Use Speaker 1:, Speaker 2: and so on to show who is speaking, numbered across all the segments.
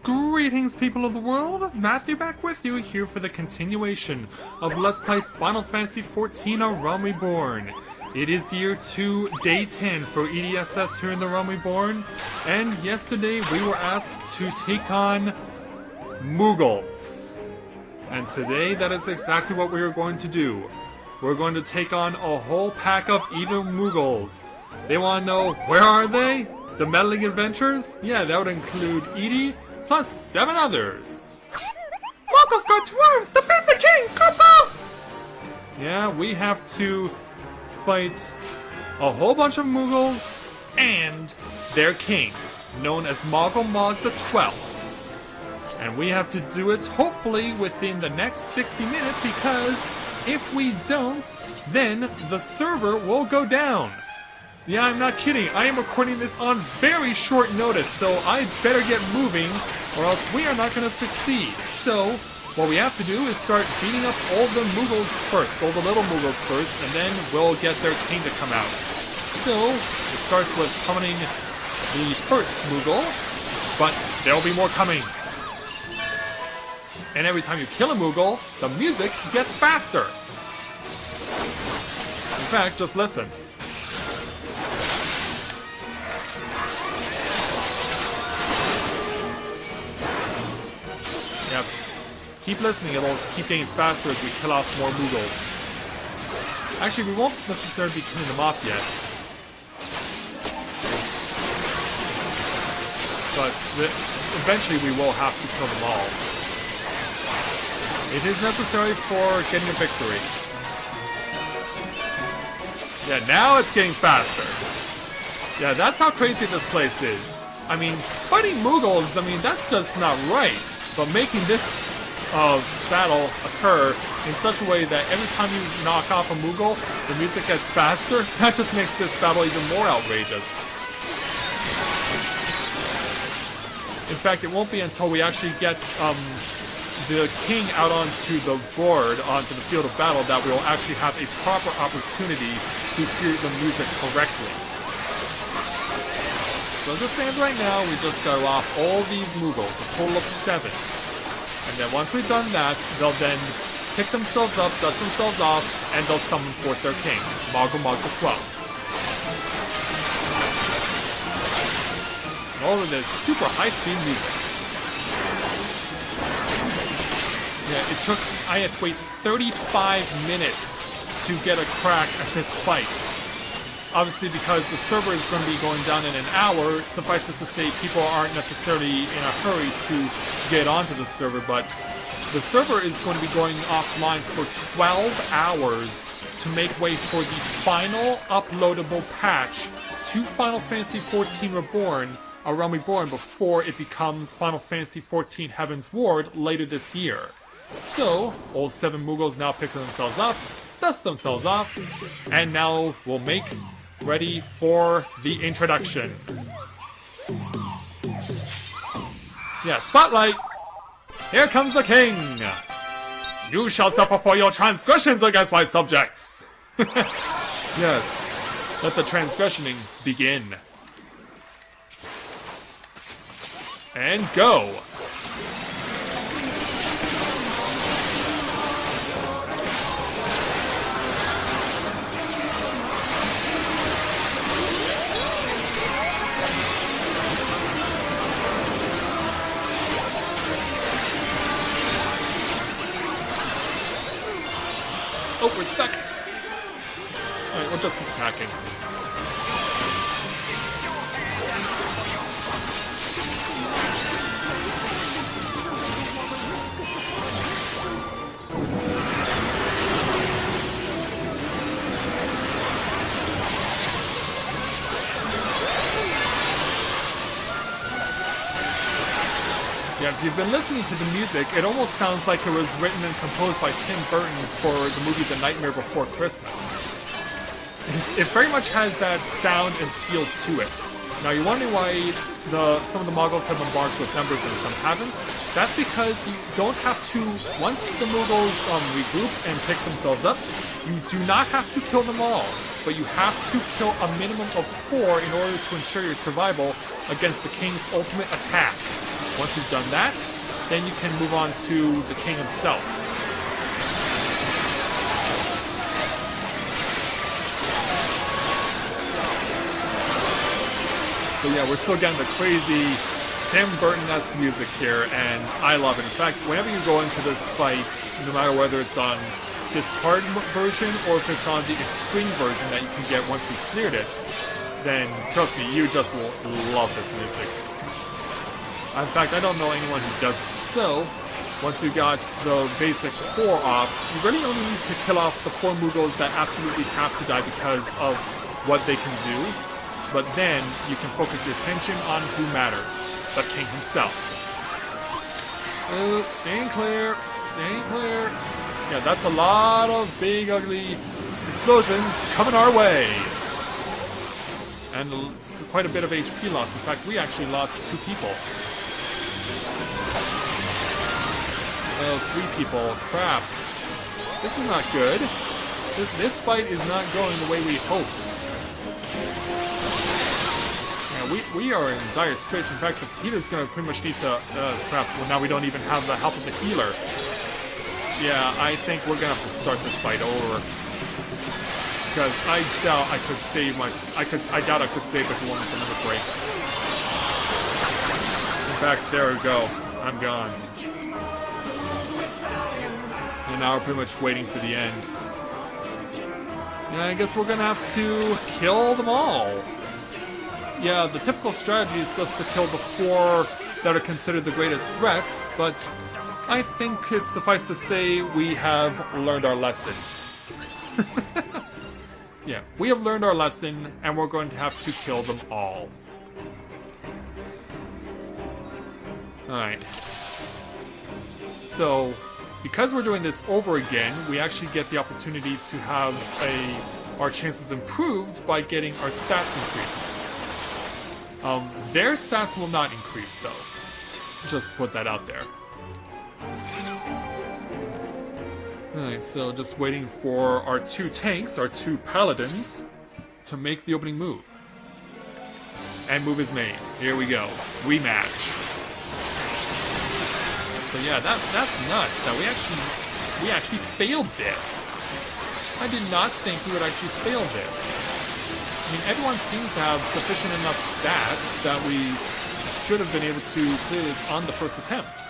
Speaker 1: Greetings, people of the world! Matthew back with you here for the continuation of Let's Play Final Fantasy XIV: A Realm Reborn. It is year 2, day 10 for EDSS here in the Realm Reborn, and yesterday we were asked to take on Mughals. And today that is exactly what we are going to do. We're going to take on a whole pack of evil Mughals. They want to know, where are they? The meddling adventures? Yeah, that would include Edie, plus 7 others. Mughals got worms! Defend the king! Kupo! Yeah, we have to fight a whole bunch of Mughals and their king, known as Moggle the 12th. And we have to do it, hopefully, within the next 60 minutes, because if we don't, then the server will go down. Yeah, I'm not kidding. I am recording this on very short notice, so I better get moving, or else we are not going to succeed. So, what we have to do is start beating up all the Mughals first, all the little Mughals first, and then we'll get their king to come out. So, it starts with summoning the first Mughal, but there will be more coming. And every time you kill a Mughal, the music gets faster. In fact, just listen. Yep. Keep listening, it'll keep getting faster as we kill off more Mughals. Actually, we won't necessarily be killing them off yet. But eventually we will have to kill them all. It is necessary for getting a victory. Yeah, now it's getting faster. Yeah, that's how crazy this place is. I mean, fighting Mughals, I mean, that's just not right. But making this battle occur in such a way that every time you knock off a Mughal, the music gets faster, that just makes this battle even more outrageous. In fact, it won't be until we actually get the king out onto the board, onto the field of battle, that we will actually have a proper opportunity to hear the music correctly. So as it stands right now, we just go off all these Mughals, a total of 7. And then once we've done that, they'll then pick themselves up, dust themselves off, and they'll summon forth their king, Moggle the 12th. And all of this super high-speed music. Yeah, I had to wait 35 minutes to get a crack at this fight. Obviously, because the server is going to be going down in an hour, suffice it to say people aren't necessarily in a hurry to get onto the server, but the server is going to be going offline for 12 hours to make way for the final uploadable patch to Final Fantasy XIV Reborn, A Realm Reborn, before it becomes Final Fantasy XIV Heaven's Ward later this year. So, all 7 Mughals now pick themselves up, dust themselves off, and now we'll make ready for the introduction. Yeah, spotlight! Here comes the king! You shall suffer for your transgressions against my subjects! Yes, let the transgressioning begin. And go! Oh, we're stuck! Alright, we'll just keep attacking. Yeah, if you've been listening to the music, it almost sounds like it was written and composed by Tim Burton for the movie The Nightmare Before Christmas. It very much has that sound and feel to it. Now you're wondering why some of the Muggles have embarked with members and some haven't. That's because you don't have to, once the Muggles regroup and pick themselves up, you do not have to kill them all. But you have to kill a minimum of 4 in order to ensure your survival against the King's ultimate attack. Once you've done that, then you can move on to the king himself. But yeah, we're still getting the crazy Tim Burton-esque music here, and I love it. In fact, whenever you go into this fight, no matter whether it's on this hard version or if it's on the extreme version that you can get once you've cleared it, then trust me, you just will love this music. In fact, I don't know anyone who doesn't. So, once you got the basic core off, you really only need to kill off the 4 Mughals that absolutely have to die because of what they can do. But then, you can focus your attention on who matters, the king himself. Staying clear, staying clear. Yeah, that's a lot of big, ugly explosions coming our way. And it's quite a bit of HP loss. In fact, we actually lost 2 people. Oh, 3 people. Crap. This is not good. This fight is not going the way we hoped. We are in dire straits. In fact, the healer's gonna pretty much need to... crap, well now we don't even have the help of the healer. Yeah, I think we're gonna have to start this fight over. Because I doubt I could save I doubt I could save everyone with another break. In fact, there we go. I'm gone. And now we're pretty much waiting for the end. Yeah, I guess we're gonna have to kill them all. Yeah, the typical strategy is just to kill the 4 that are considered the greatest threats, but I think it's suffice to say we have learned our lesson. Yeah, we have learned our lesson, and we're going to have to kill them all. Alright. So, because we're doing this over again, we actually get the opportunity to have our chances improved by getting our stats increased. Their stats will not increase, though. Just to put that out there. Alright, so just waiting for our 2 tanks, our 2 paladins, to make the opening move. And move is made. Here we go. Rematch. So yeah, that's nuts. That we actually failed this. I did not think we would actually fail this. I mean, everyone seems to have sufficient enough stats that we should have been able to clear this on the first attempt.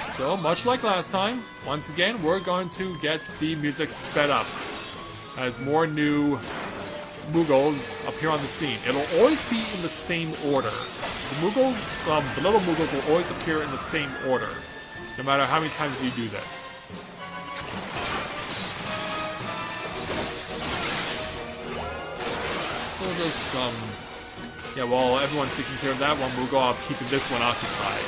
Speaker 1: So, much like last time, once again, we're going to get the music sped up as more new Mughals appear on the scene. It'll always be in the same order. The Mughals, the little Mughals will always appear in the same order, no matter how many times you do this. So just, yeah, while everyone's taking care of that one, we'll go off keeping this one occupied.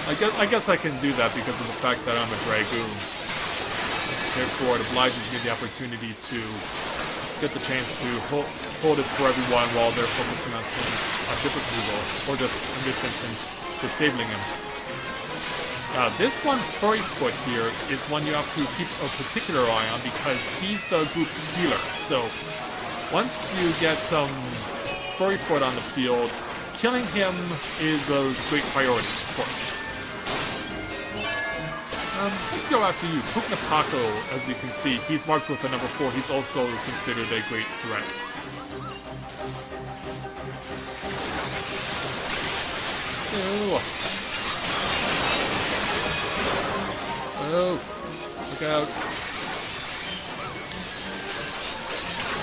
Speaker 1: I guess I can do that because of the fact that I'm a Dragoon. Therefore, it obliges me the opportunity to get the chance to hold it for everyone while they're focusing on things on different people, or just, in this instance, disabling him. This one, Furryfoot here, is one you have to keep a particular eye on because he's the group's healer. So, once you get some Furryfoot on the field, killing him is a great priority, of course. Let's go after you. Puknapako, as you can see, he's marked with a number 4. He's also considered a great threat. So... oh, look out.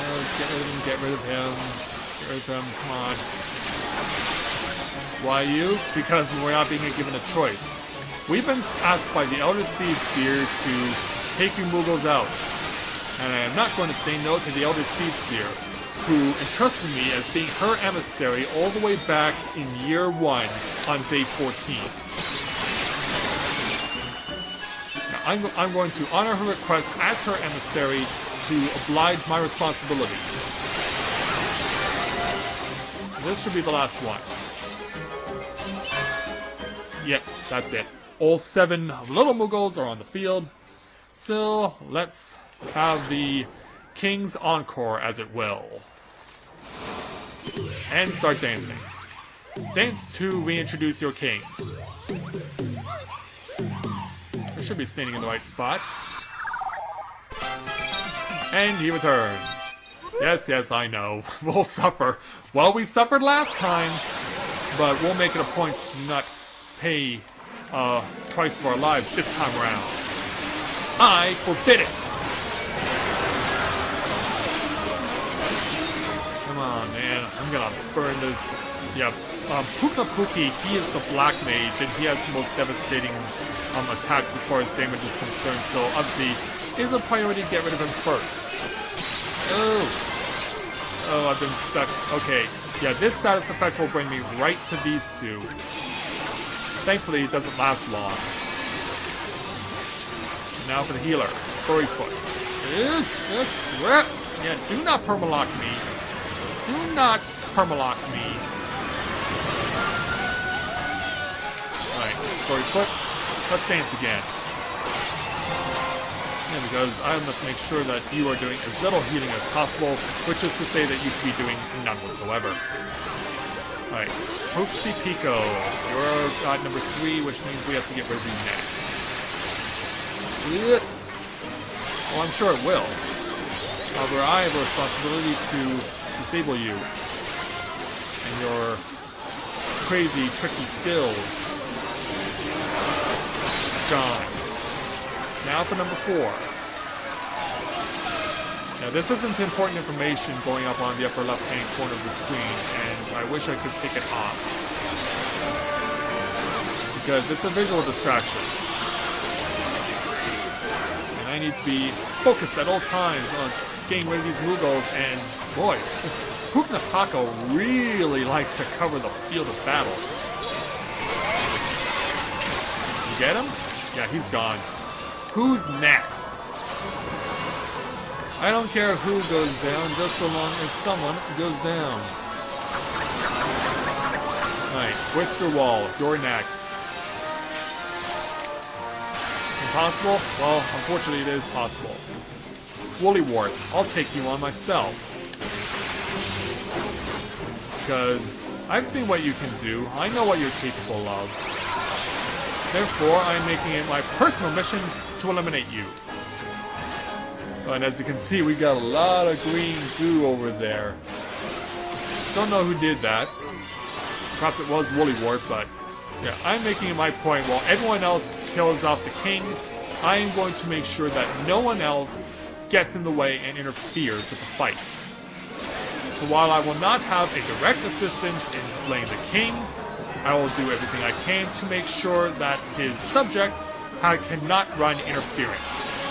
Speaker 1: Oh, get rid of him, get rid of him. Get rid of him, come on. Why you? Because we're not being given a choice. We've been asked by the Elder Seedseer to take you Mughals out. And I am not going to say no to the Elder Seedseer, who entrusted me as being her emissary all the way back in year 1 on day 14. Now, I'm going to honor her request as her emissary to oblige my responsibilities. So this should be the last one. Yep, that's it. All 7 little Mughals are on the field. So, let's have the King's Encore, as it will. and start dancing. Dance to reintroduce your king. I should be standing in the right spot. And he returns. Yes, yes, I know. We'll suffer. Well, we suffered last time, but we'll make it a point to not pay price of our lives this time around. I forbid it! Come on, man. I'm gonna burn this. Yeah, Pukapuki, he is the black mage, and he has the most devastating attacks as far as damage is concerned, so obviously it is a priority to get rid of him first. Oh, I've been stuck. Okay, yeah, this status effect will bring me right to these two. Thankfully, it doesn't last long. Now for the healer, Furry Foot. Yeah, do not permalock me. Do not permalock me. Alright, Furry Foot. Let's dance again. Yeah, because I must make sure that you are doing as little healing as possible, which is to say that you should be doing none whatsoever. Alright, Hoopsie Pico. You're at number 3, which means we have to get rid of you next. Well, I'm sure it will. However, I have a responsibility to disable you and your crazy, tricky skills. Gone. Now for number 4. Now this isn't important information going up on the upper left-hand corner of the screen, and I wish I could take it off. Because it's a visual distraction. And I need to be focused at all times on getting rid of these Mughals, and boy, Puknapako really likes to cover the field of battle. You get him? Yeah, he's gone. Who's next? I don't care who goes down, just so long as someone goes down. Alright, Whisker Wall, you're next. Impossible? Well, unfortunately it is possible. Woolywart, I'll take you on myself. Because I've seen what you can do, I know what you're capable of. Therefore, I'm making it my personal mission to eliminate you. And as you can see, we got a lot of green goo over there. Don't know who did that. Perhaps it was Woolywart, but yeah, I'm making it my point. While everyone else kills off the king, I am going to make sure that no one else gets in the way and interferes with the fight. So while I will not have a direct assistance in slaying the king, I will do everything I can to make sure that his subjects cannot run interference.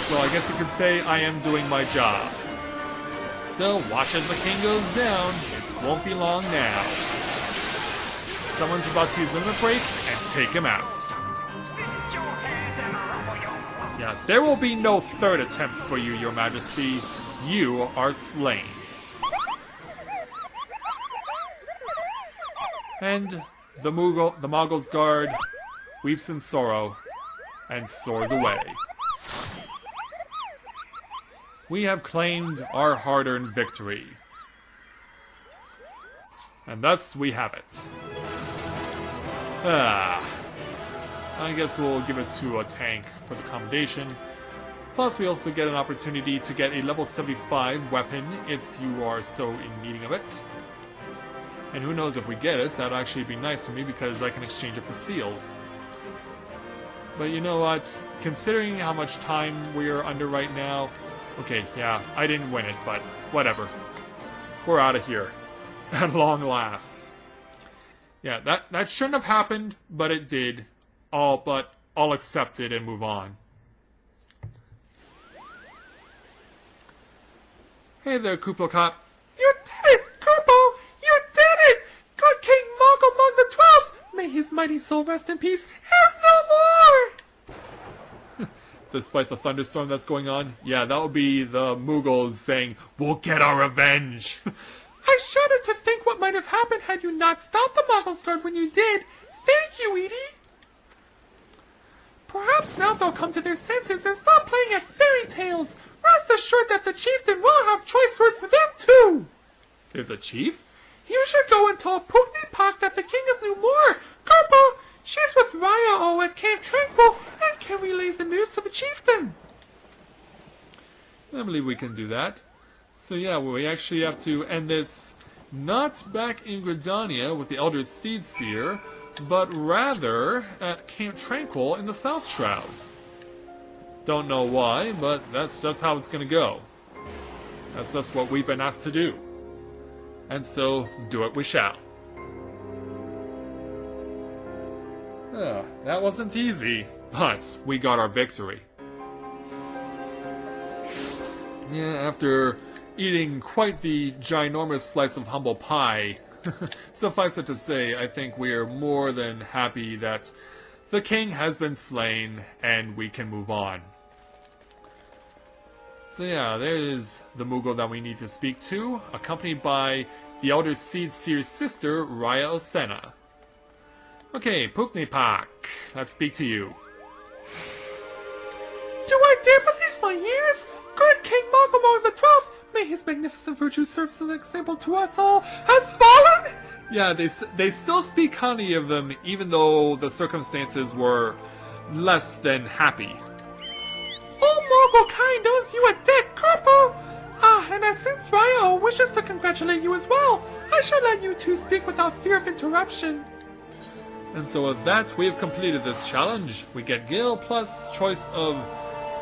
Speaker 1: So I guess you could say I am doing my job. So watch as the king goes down. It won't be long now. Someone's about to use limit break and take him out. Yeah, there will be no third attempt for you, Your Majesty. You are slain. And the Muggle's guard weeps in sorrow and soars away. We have claimed our hard-earned victory. And thus we have it. I guess we'll give it to a tank for the commendation. Plus we also get an opportunity to get a level 75 weapon if you are so in need of it. And who knows, if we get it, that'd actually be nice to me because I can exchange it for seals. But you know what, considering how much time we're under right now, okay, yeah, I didn't win it, but whatever. We're out of here. At long last. Yeah, that shouldn't have happened, but it did. But I'll accept it and move on. Hey there, Kupo Cop. You did it, Kupo! You did it! Good King Moggle Mug the 12th, may his mighty soul rest in peace, is no more! Despite the thunderstorm that's going on, yeah, that would be the Mughals saying, "We'll get our revenge." I shudder to think what might have happened had you not stopped the Muggles guard when you did. Thank you, Edie. Perhaps now they'll come to their senses and stop playing at fairy tales. Rest assured that the chieftain will have choice words for them too. There's a chief? You should go and tell Pugni Pak that the king is no more. Papa, she's with Raya at Camp Tranquil and can relay the news to the chieftain. I believe we can do that. So yeah, we actually have to end this not back in Gridania with the Elder Seed Seer, but rather at Camp Tranquil in the South Shroud. Don't know why, but that's just how it's gonna go. That's just what we've been asked to do. And so, do it we shall. That wasn't easy, but we got our victory. Yeah, after eating quite the ginormous slice of humble pie, suffice it to say, I think we are more than happy that the king has been slain and we can move on. So yeah, there is the Mughal that we need to speak to, accompanied by the Elder Seed Seer's sister, Lyell Centre. Okay, Pugni Pak, let's speak to you. Do I dare believe my ears? Good King Moggle the 12th, may his magnificent virtue serve as an example to us all, has fallen? Yeah, they still speak highly of them, even though the circumstances were less than happy. Moggle kind owes you a debt, couple! And as since Ryo wishes to congratulate you as well, I shall let you two speak without fear of interruption. And so with that, we have completed this challenge. We get Gil plus choice of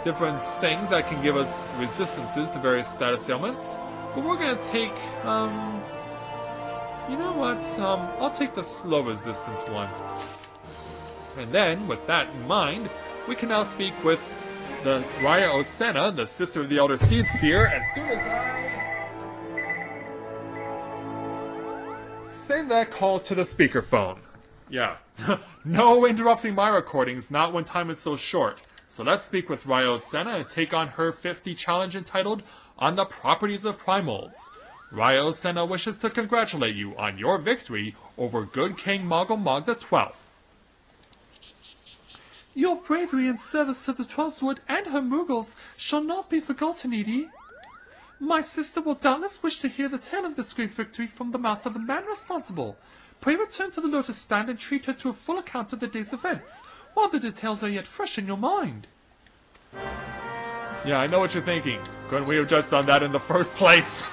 Speaker 1: different things that can give us resistances to various status ailments. But we're gonna take, you know what, I'll take the slow resistance one. And then, with that in mind, we can now speak with the Raya Osena, the sister of the Elder Seed Seer, as soon as I send that call to the speakerphone. Yeah, no interrupting my recordings, not when time is so short. So let's speak with Raya Osena and take on her 50 challenge entitled On the Properties of Primals. Raya Osena wishes to congratulate you on your victory over good King Moggle the 12th. Your bravery and service to the Twelveswood and her Mughals shall not be forgotten, Edie. My sister will doubtless wish to hear the tale of this great victory from the mouth of the man responsible. Pray return to the Lotus Stand and treat her to a full account of the day's events, while the details are yet fresh in your mind. Yeah, I know what you're thinking. Couldn't we have just done that in the first place?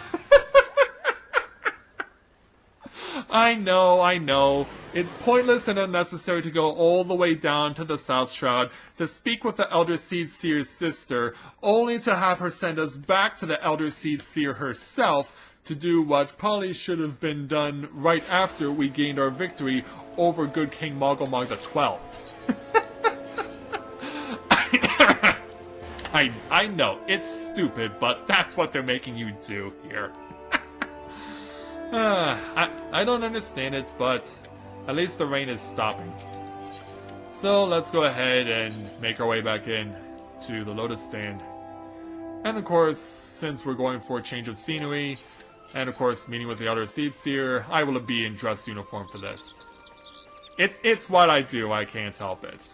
Speaker 1: I know. It's pointless and unnecessary to go all the way down to the South Shroud to speak with the Elder Seed Seer's sister, only to have her send us back to the Elder Seed Seer herself to do what probably should have been done right after we gained our victory over good King Moggle the 12th. I know, it's stupid, but that's what they're making you do here. I don't understand it, but at least the rain is stopping. So let's go ahead and make our way back in to the Lotus Stand. And of course, since we're going for a change of scenery, and of course meeting with the Elder Seed Seer, I will be in dress uniform for this. It's what I do, I can't help it.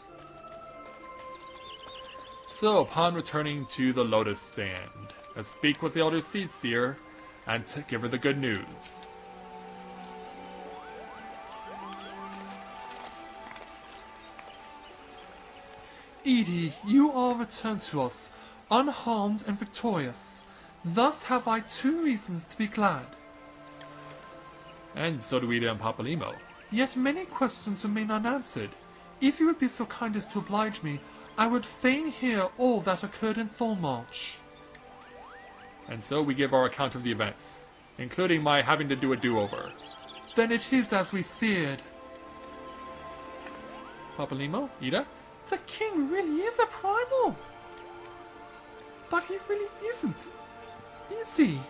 Speaker 1: So upon returning to the Lotus Stand, let's speak with the Elder Seed Seer and give her the good news. Edie, you are returned to us, unharmed and victorious. Thus have I 2 reasons to be glad. And so do Ida and Papalimo. Yet many questions remain unanswered. If you would be so kind as to oblige me, I would fain hear all that occurred in Thornmarch. And so we give our account of the events, including my having to do a do-over. Then it is as we feared. Papalimo? Ida? The king really is a primal! But he really isn't, is he?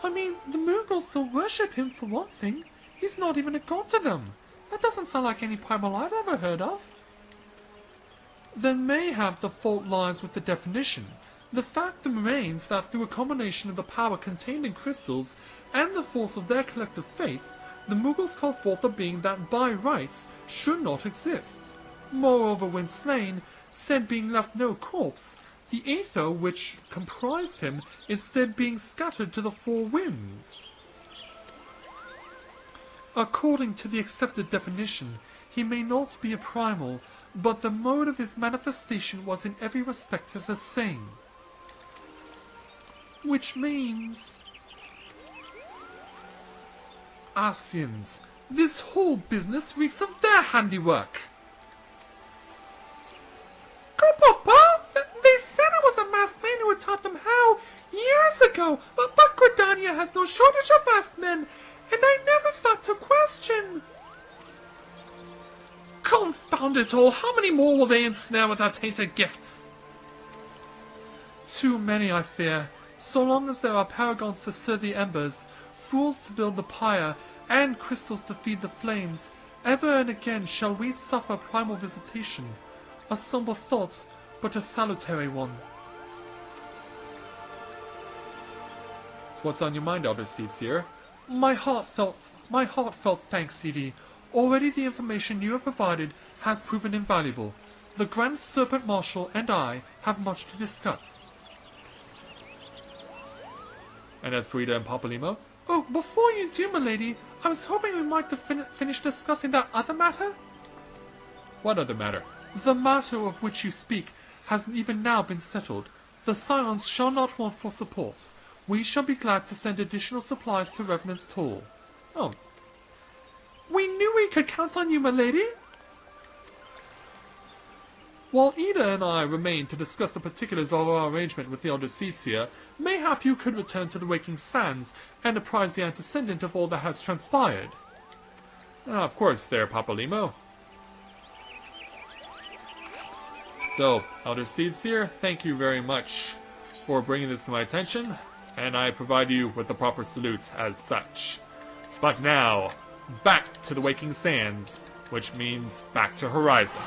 Speaker 1: I mean, the Mughals still worship him for one thing. He's not even a god to them. That doesn't sound like any primal I've ever heard of. Then mayhap the fault lies with the definition. The fact remains that through a combination of the power contained in crystals and the force of their collective faith, the Mughals call forth a being that by rights should not exist. Moreover, when slain, said being left no corpse, the aether which comprised him instead being scattered to the four winds. According to the accepted definition, he may not be a primal, but the mode of his manifestation was in every respect the same. Which means... Asians, this whole business reeks of their handiwork. Go, Papa! They said I was a masked man who had taught them how years ago, but Gridania has no shortage of masked men, and I never thought to question. Confound it all, how many more will they ensnare with their tainted gifts? Too many, I fear. So long as there are paragons to stir the embers, fools to build the pyre, and crystals to feed the flames, ever and again shall we suffer primal visitation. A sombre thought, but a salutary one. So what's on your mind, Elder Seedseer? My heartfelt thanks, Edie. Already the information you have provided has proven invaluable. The Grand Serpent Marshal and I have much to discuss. And as for Ida and Papalymo? Oh, before you do, milady, I was hoping we might finish discussing that other matter. What other matter? The matter of which you speak has even now been settled. The Scions shall not want for support. We shall be glad to send additional supplies to Revenant's Toll. Oh. We knew we could count on you, milady. While Ida and I remain to discuss the particulars of our arrangement with the Elder Seedseer, mayhap you could return to the Waking Sands and apprise the antecedent of all that has transpired. Of course, there, Papalymo. So, Elder Seedseer, thank you very much for bringing this to my attention, and I provide you with the proper salute as such. But now, back to the Waking Sands, which means back to Horizon.